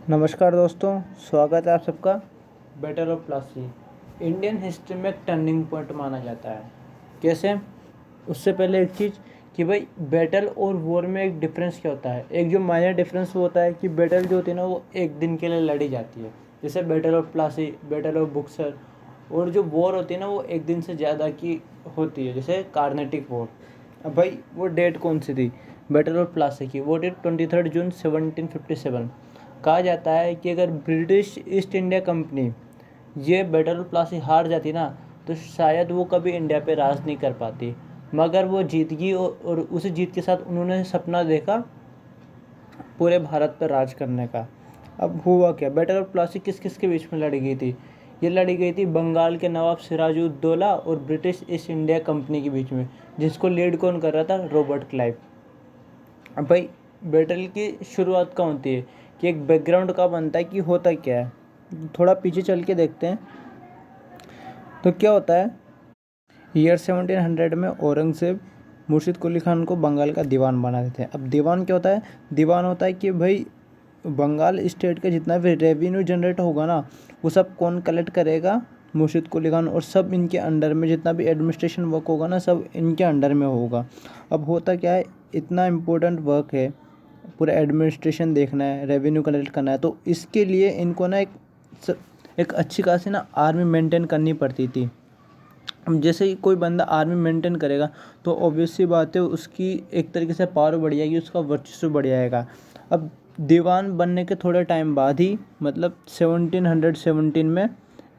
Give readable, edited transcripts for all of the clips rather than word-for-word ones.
नमस्कार दोस्तों, स्वागत है आप सबका। Battle of Plassey Indian history में एक टर्निंग पॉइंट माना जाता है। कैसे? उससे पहले एक चीज़ कि भाई बैटल और वॉर में एक डिफरेंस क्या होता है। एक जो माइनर डिफरेंस वो होता है कि बैटल जो होती है ना वो एक दिन के लिए लड़ी जाती है, जैसे battle of Plassey, battle of Buxar. और जो वॉर होती है ना वो एक दिन से ज़्यादा की होती है, जैसे कार्नेटिक वॉर। अब भाई वो डेट कौन सी थी बैटल ऑफ प्लासी की? वो डेट 23 जून 1757। कहा जाता है कि अगर ब्रिटिश ईस्ट इंडिया कंपनी ये बैटल ऑफ प्लासी हार जाती ना तो शायद वो कभी इंडिया पे राज नहीं कर पाती, मगर वो जीत गई और उस जीत के साथ उन्होंने सपना देखा पूरे भारत पर राज करने का। अब हुआ क्या? बैटल ऑफ प्लासी किस किस के बीच में लड़ी गई थी? ये लड़ी गई थी बंगाल के नवाब सिराजुद्दौला और ब्रिटिश ईस्ट इंडिया कंपनी के बीच में, जिसको लीड कौन कर रहा था? Robert Clive. अब भाई बैटल की शुरुआत कहाँ होती है कि एक बैकग्राउंड का बनता है कि होता क्या है। थोड़ा पीछे चल के देखते हैं तो क्या होता है। ईयर 1700 में औरंगजेब मुर्शिद कुली खान को बंगाल का दीवान बना देते हैं। अब दीवान क्या होता है? दीवान होता है कि भाई बंगाल स्टेट का जितना भी रेवेन्यू जनरेट होगा ना वो सब कौन कलेक्ट करेगा? मुर्शिद कुली खान। और सब इनके अंडर में जितना भी एडमिनिस्ट्रेशन वर्क होगा ना सब इनके अंडर में होगा। अब होता क्या है, इतना इम्पोर्टेंट वर्क है, पूरा एडमिनिस्ट्रेशन देखना है, रेवेन्यू कलेक्ट करना है, तो इसके लिए इनको ना एक अच्छी खासी ना आर्मी मेंटेन करनी पड़ती थी। अब जैसे ही कोई बंदा आर्मी मेंटेन करेगा तो ऑब्वियस सी बात है उसकी एक तरीके से पावर बढ़ जाएगी, उसका वर्चस्व बढ़ जाएगा। अब दीवान बनने के थोड़े टाइम बाद ही मतलब 1717 में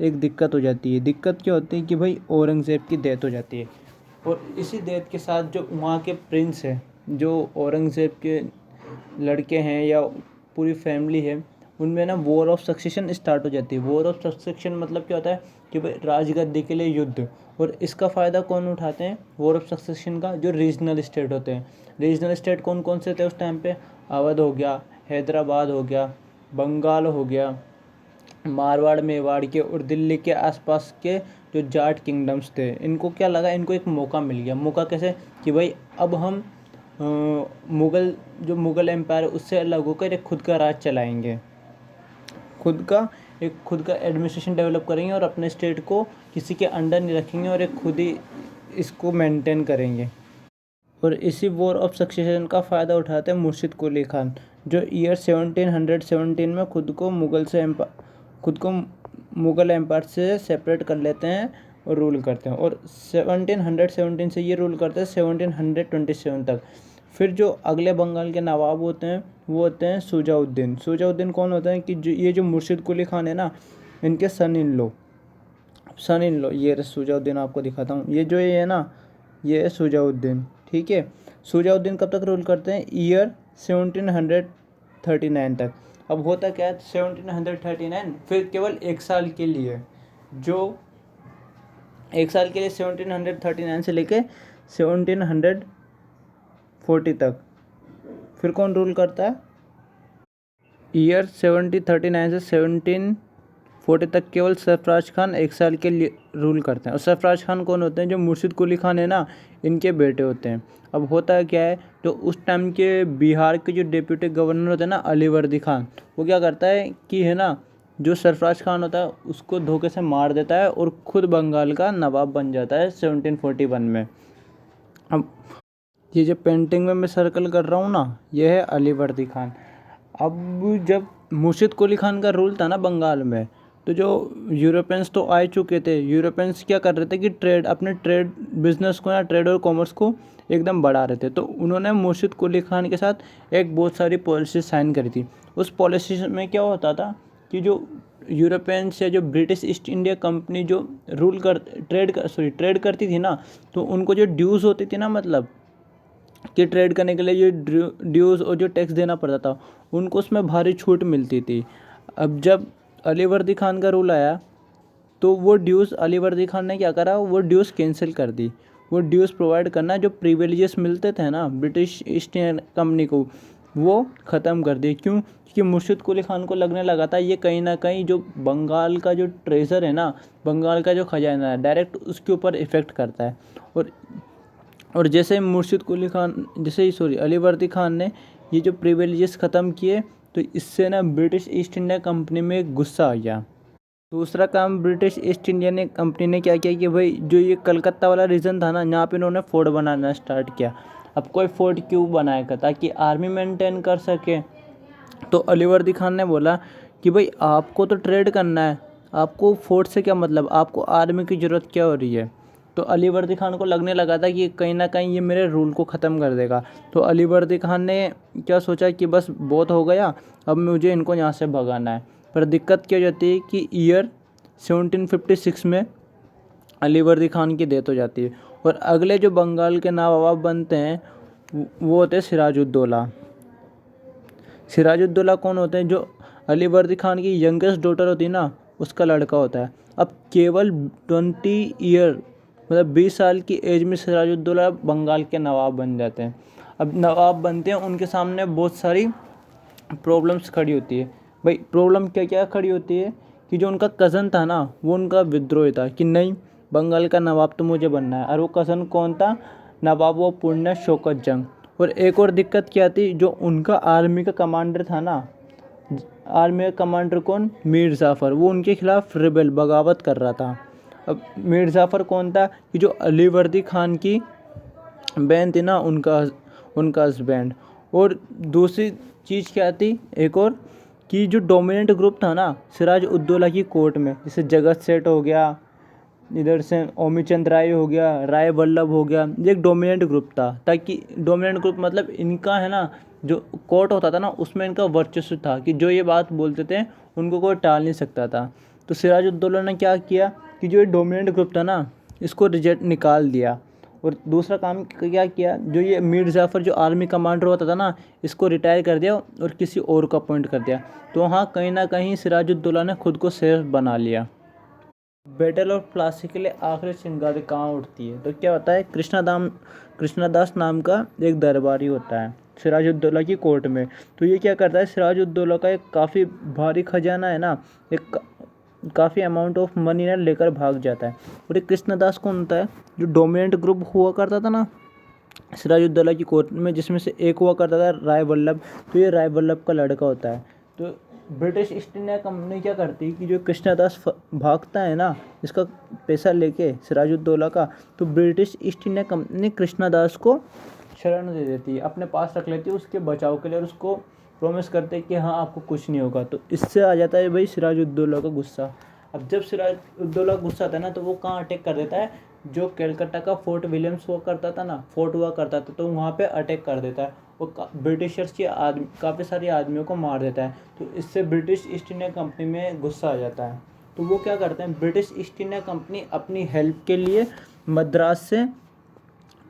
एक दिक्कत हो जाती है। दिक्कत क्या होती है कि भाई औरंगज़ेब की डेथ हो जाती है। और इसी डेथ के साथ जो वहाँ के प्रिंस हैं, जो औरंगज़ेब के लड़के हैं या पूरी फैमिली है, उनमें ना वॉर ऑफ सक्सेशन स्टार्ट हो जाती है। वॉर ऑफ सक्सेशन मतलब क्या होता है कि भाई राजगद्दी के लिए युद्ध। और इसका फ़ायदा कौन उठाते हैं वॉर ऑफ सक्सेशन का? जो रीजनल स्टेट होते हैं। रीजनल स्टेट कौन कौन से थे उस टाइम पे? अवध हो गया, हैदराबाद हो गया, बंगाल हो गया, मारवाड़ मेवाड़ के और दिल्ली के आसपास के जो जाट किंगडम्स थे। इनको क्या लगा, इनको एक मौका मिल गया। मौका कैसे? कि भाई अब हम मुग़ल एम्पायर उससे अलग होकर एक खुद का राज चलाएंगे, खुद का एडमिनिस्ट्रेशन डेवलप करेंगे और अपने स्टेट को किसी के अंडर नहीं रखेंगे और एक खुद ही इसको मेंटेन करेंगे। और इसी वॉर ऑफ सक्सेशन का फ़ायदा उठाते हैं मुर्शिद कुली खान, जो ईयर 1717 में खुद को मुग़ल एम्पायर से सेपरेट कर लेते हैं और रूल करते हैं। और 1717 से ये रूल करते हैं 1727 तक। फिर जो अगले बंगाल के नवाब होते हैं वो होते हैं शुजाउद्दीन। शुजाउद्दीन कौन होते हैं कि ये जो मुर्शिद कुली खान है ना, इनके सन इन लो ये शुजाउद्दीन आपको दिखाता हूँ। ये जो ये है ना, ये है शुजाउद्दीन। ठीक है, शुजाउद्दीन कब तक रूल करते हैं? ईयर 1739 तक। अब होता क्या है 1739 फिर केवल एक साल के लिए, जो एक साल के लिए 1739 से लेके 1740 तक फिर कौन रूल करता है? ईयर 1739 से 1740 तक केवल सरफराज खान एक साल के लिए रूल करते हैं। और सरफराज खान कौन होते हैं? जो मुर्शिद कुली खान है ना, इनके बेटे होते हैं। अब होता क्या है, जो उस टाइम के बिहार के जो डिप्यूटी गवर्नर होते हैं ना, अलीवर्दी खान, वो क्या करता है कि है ना, जो सरफराज खान होता है उसको धोखे से मार देता है और ख़ुद बंगाल का नवाब बन जाता है 1741 में। अब ये जो पेंटिंग में मैं सर्कल कर रहा हूँ ना, ये है अलीवर्दी खान। अब जब मुर्शिद कुली खान का रूल था ना बंगाल में, तो जो यूरोपियंस तो आ चुके थे। यूरोपियंस क्या कर रहे थे कि अपने ट्रेड बिजनेस को ना, ट्रेड और कॉमर्स को एकदम बढ़ा रहे थे। तो उन्होंने मुर्शिद कुली खान के साथ एक बहुत सारी पॉलिसी साइन करी थी। उस पॉलिसी में क्या होता था कि जो यूरोपियंस या जो ब्रिटिश ईस्ट इंडिया कंपनी जो ट्रेड करती थी ना, तो उनको जो ड्यूज़ होती थी ना, मतलब कि ट्रेड करने के लिए जो ड्यूज़ और जो टैक्स देना पड़ता था, उनको उसमें भारी छूट मिलती थी। अब जब अलीवर्दी खान का रूल आया तो वो ड्यूज़ अलीवर्दी खान ने क्या करा, वो ड्यूज़ कैंसिल कर दी। वो ड्यूज़ प्रोवाइड करना, जो प्रिविलेजेस मिलते थे ना ब्रिटिश ईस्ट इंडिया कंपनी को, वो ख़त्म कर दिए। क्यों? क्योंकि मुर्शिद कुली खान को लगने लगा था ये कहीं ना कहीं जो बंगाल का जो ट्रेजर है ना, बंगाल का जो खजाना है, डायरेक्ट उसके ऊपर इफ़ेक्ट करता है। और जैसे अलीवर्दी खान ने ये जो प्रिविलेजेस ख़त्म किए, तो इससे ना ब्रिटिश ईस्ट इंडिया कंपनी में गुस्सा आ गया। दूसरा काम ब्रिटिश ईस्ट इंडिया ने कंपनी ने क्या किया कि भाई जो ये कलकत्ता वाला रीजन था ना, यहाँ पे इन्होंने फोर्ट बनाना स्टार्ट किया। अब कोई फोर्ट क्यों बनाएगा? ताकि आर्मी मेंटेन कर सके। तो अलीवर्दी खान ने बोला कि भाई आपको तो ट्रेड करना है, आपको फोर्ट से क्या मतलब, आपको आर्मी की ज़रूरत क्या हो रही है? तो अलीवर्दी खान को लगने लगा था कि कहीं ना कहीं ये मेरे रूल को ख़त्म कर देगा। तो अलीवर्दी खान ने क्या सोचा कि बस बहुत हो गया, अब मुझे इनको यहाँ से भगाना है। पर दिक्कत क्या हो जाती है कि ईयर 1756 में अलीवर्दी खान की डेथ हो जाती है। और अगले जो बंगाल के नवाब बनते हैं वो होते हैं सिराजुद्दौला। सिराजुद्दौला कौन होते हैं? जो अलीवर्दी खान की यंगेस्ट डॉटर होती है ना, उसका लड़का होता है। अब केवल 20 ईयर मतलब 20 साल की एज में सिराजुद्दौला बंगाल के नवाब बन जाते हैं। अब नवाब बनते हैं, उनके सामने बहुत सारी प्रॉब्लम्स खड़ी होती है। भाई प्रॉब्लम क्या क्या खड़ी होती है कि जो उनका कज़न था ना, वो उनका विद्रोही था कि नहीं, बंगाल का नवाब तो मुझे बनना है। और वो कज़न कौन था? नवाब वो पुण्य शौकत जंग। और एक और दिक्कत क्या थी, जो उनका आर्मी का कमांडर था ना, आर्मी का कमांडर कौन? मीर जाफ़र, वो उनके खिलाफ रिबेल बगावत कर रहा था। अब मीर जाफ़र कौन था? कि जो अलीवर्दी खान की बहन थी ना, उनका हस्बैंड। और दूसरी चीज़ क्या थी एक और, कि जो डोमिनेंट ग्रुप था ना सिराज उद्दौला की कोर्ट में, जैसे जगत सेठ हो गया, इधर से ओमीचंद राय हो गया, राय वल्लभ हो गया, ये एक डोमिनेंट ग्रुप था। ताकि डोमिनेंट ग्रुप मतलब इनका है ना, जो कोर्ट होता था ना उसमें इनका वर्चस्व था कि जो ये बात बोलते थे उनको कोई टाल नहीं सकता था। तो सिराजुद्दौला ने क्या किया कि जो ये डोमिनेंट ग्रुप था ना, इसको रिजेक्ट निकाल दिया। और दूसरा काम क्या किया, जो ये मीर जाफ़र जो आर्मी कमांडर होता था ना, इसको रिटायर कर दिया और किसी और को अपॉइंट कर दिया। तो हाँ, कहीं ना कहीं सिराजुद्दौला ने खुद को सेफ बना लिया। बैटल ऑफ प्लासी के लिए आखिरी चिंगारी कहाँ उठती है? तो क्या होता है, कृष्णादास नाम का एक दरबारी होता है सिराजुद्दौला की कोर्ट में। तो ये क्या करता है, सिराजुद्दौला का एक काफ़ी भारी खजाना है ना, एक काफ़ी अमाउंट ऑफ मनी ना लेकर भाग जाता है। और एक कृष्णदास कौन होता है? जो डोमिनेंट ग्रुप हुआ करता था ना सिराजुद्दौला की कोर्ट में, जिसमें से एक हुआ करता था राय वल्लभ। तो ये राय वल्लभ का लड़का होता है। तो ब्रिटिश ईस्ट इंडिया कंपनी क्या करती है कि जो कृष्णदास भागता है ना, इसका पैसा लेके सिराजुद्दौला का, तो British east India company Krishnadas को शरण दे देती है, अपने पास रख लेती है उसके बचाव के लिए, और उसको प्रॉमिस करते हैं कि हाँ आपको कुछ नहीं होगा। तो इससे आ जाता है भाई सिराजुद्दौला का गुस्सा। अब जब सिराजुद्दौला गुस्सा आता है ना, तो वो कहाँ अटैक कर देता है? जो कलकत्ता का फोर्ट विलियम्स हुआ करता था ना, फोर्ट हुआ करता था, तो वहाँ पे अटैक कर देता है। वो ब्रिटिशर्स के काफ़ी सारे आदमियों को मार देता है। तो इससे ब्रिटिश ईस्ट इंडिया कंपनी में गुस्सा आ जाता है। तो वो क्या करते हैं, ब्रिटिश ईस्ट इंडिया कंपनी अपनी हेल्प के लिए मद्रास से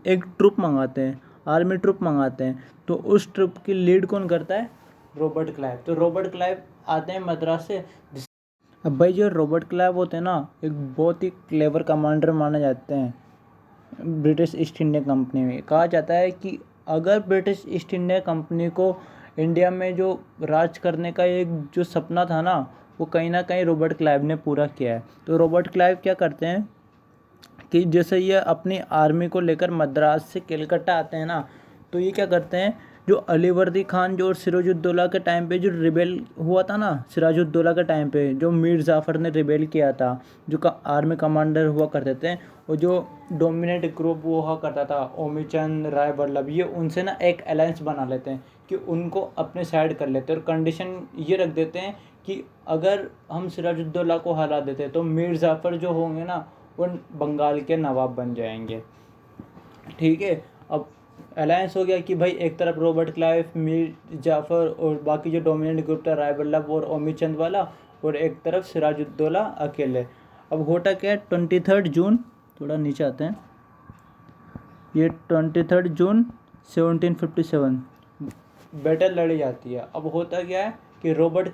एक ट्रुप मंगाते हैं, आर्मी ट्रुप मंगाते हैं। तो उस ट्रुप की लीड कौन करता है? Robert Clive. तो रॉबर्ट क्लाइव आते हैं मद्रास से। अब भाई जो रॉबर्ट क्लाइव होते हैं ना, एक बहुत ही क्लेवर कमांडर माने जाते हैं ब्रिटिश ईस्ट इंडिया कंपनी में। कहा जाता है कि अगर ब्रिटिश ईस्ट इंडिया कंपनी को इंडिया में जो राज करने का एक जो सपना था ना, वो कहीं ना कहीं रॉबर्ट क्लाइव ने पूरा किया है। तो रॉबर्ट क्लाइव क्या करते हैं कि जैसे ये अपनी आर्मी को लेकर मद्रास से कलकत्ता आते हैं ना, तो ये क्या करते हैं, जो अलीवर्दी खान जो और सिराजुद्दौला के टाइम पे जो रिबेल हुआ था ना, सिराजुद्दौला के टाइम पे जो मीर जाफ़र ने रिबेल किया था, जो आर्मी कमांडर हुआ करते थे, और जो डोमिनेट ग्रुप वो हुआ करता था ओमीचंद राय वल्लभ, ये उनसे ना एक अलायंस बना लेते हैं कि उनको अपने साइड कर लेते हैं। और कंडीशन ये रख देते हैं कि अगर हम सिराजुद्दौला को हरा देते हैं तो मीर जाफ़र जो होंगे ना, वो बंगाल के नवाब बन जाएंगे। ठीक है। अब अलायंस हो गया कि भाई एक तरफ रॉबर्ट क्लाइव, मीर जाफ़र और बाकी जो डोमिनेंट ग्रुप था राय वल्लभ और ओमीचंद वाला, और एक तरफ सिराजुद्दौला अकेले। अब होता क्या है, 23 जून, थोड़ा नीचे आते हैं, ये 23 जून 1757 बैटल लड़ी जाती है। अब होता क्या है कि रॉबर्ट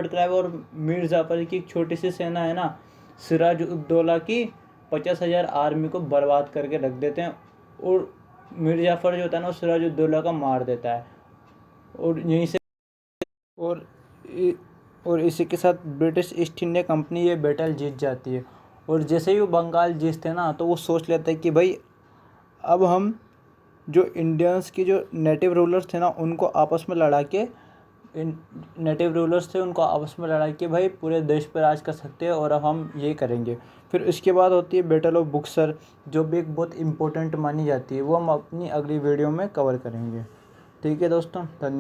क्लाइव और मीर जाफ़र की एक छोटी सी सेना है ना, सिराजुद्दौला की 50,000 आर्मी को बर्बाद करके रख देते हैं। और मीर जाफ़र जो होता है ना, सिराजुद्दौला का मार देता है। और यहीं से और और इसी के साथ ब्रिटिश ईस्ट इंडिया कंपनी ये बैटल जीत जाती है। और जैसे ही वो बंगाल जीतते हैं ना, तो वो सोच लेते हैं कि भाई अब हम जो इंडियंस की जो नेटिव रूलर्स थे ना उनको आपस में लड़ा के नेटिव रूलर्स थे उनको आपस में लड़ा के भाई पूरे देश पर राज कर सकते हैं और अब हम ये करेंगे। फिर इसके बाद होती है बैटल ऑफ बुक्सर, जो भी एक बहुत इम्पोर्टेंट मानी जाती है, वो हम अपनी अगली वीडियो में कवर करेंगे। ठीक है दोस्तों, धन्यवाद।